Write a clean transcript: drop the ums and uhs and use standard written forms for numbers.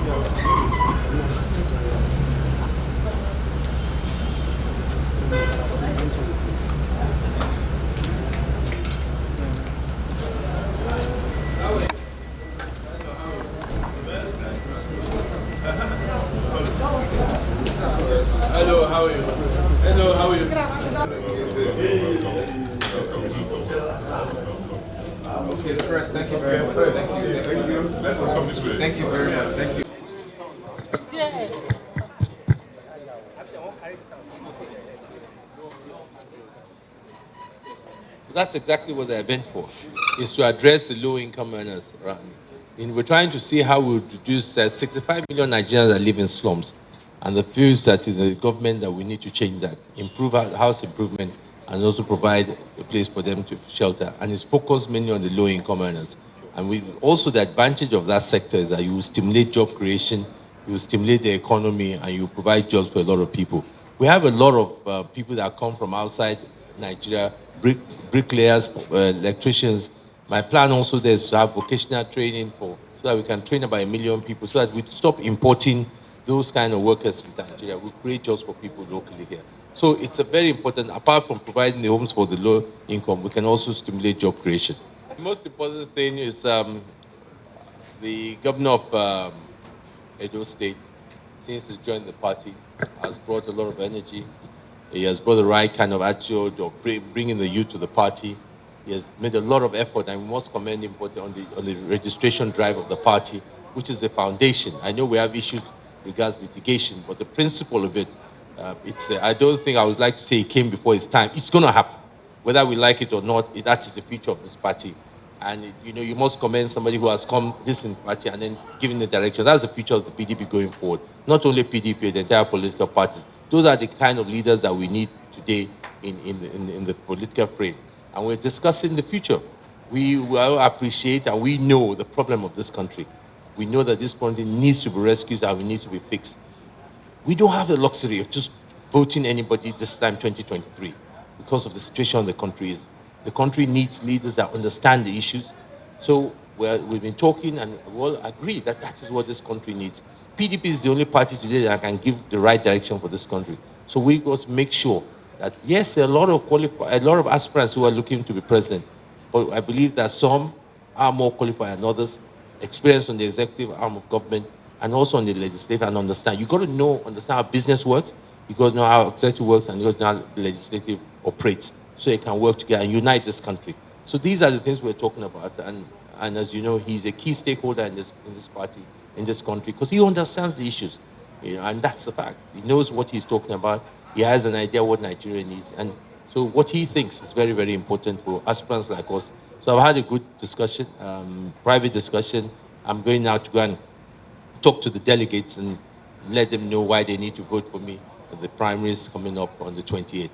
Hello, how are you? Hello, how are you? Okay, first, thank you very much. Thank you. Let us come this way. Thank you very much. Thank you. That's exactly what the event for, is to address the low-income earners. Right? And we're trying to see how we reduce 65 million Nigerians that live in slums, and the feels that is the government that we need to change that, improve our house improvement, and also provide a place for them to shelter. And it's focused mainly on the low-income earners. And we also, the advantage of that sector is that you will stimulate job creation, you will stimulate the economy, and you provide jobs for a lot of people. We have a lot of people that come from outside Nigeria, bricklayers, electricians. My plan also there is to have vocational training so that we can train about 1 million people, so that we stop importing those kind of workers to Nigeria. We create jobs for people locally here. So it's a very important, apart from providing the homes for the low income, we can also stimulate job creation. The most important thing is the governor of Edo State, since he's joined the party, has brought a lot of energy. He has brought the right kind of attitude of bringing the youth to the party. He has made a lot of effort, and we must commend him on the registration drive of the party, which is the foundation. I know we have issues regards litigation, but the principle of it, I don't think I would like to say it came before its time. It's going to happen. Whether we like it or not, that is the future of this party. And you must commend somebody who has come this in party and then given the direction. That's the future of the PDP going forward. Not only PDP, the entire political parties. Those are the kind of leaders that we need today in the political frame. And we're discussing the future. We will appreciate and we know the problem of this country. We know that this country needs to be rescued and we need to be fixed. We don't have the luxury of just voting anybody this time, 2023, because of the situation the country is. The country needs leaders that understand the issues. So we've been talking and we all agree that that is what this country needs. PDP is the only party today that can give the right direction for this country. So we must make sure that, yes, there are a lot of aspirants who are looking to be president, but I believe that some are more qualified than others, experience on the executive arm of government, and also on the legislative, and understand. You've got to understand how business works, you've got to know how executive works, and you've got to know how the legislative operates, so it can work together and unite this country. So these are the things we're talking about, and as you know, he's a key stakeholder in this party, in this country, because he understands the issues, and that's the fact. He knows what he's talking about. He has an idea what Nigeria needs, and so what he thinks is very, very important for aspirants like us. So I've had a good discussion, private discussion. I'm going now to go and talk to the delegates and let them know why they need to vote for me at the primaries coming up on the 28th.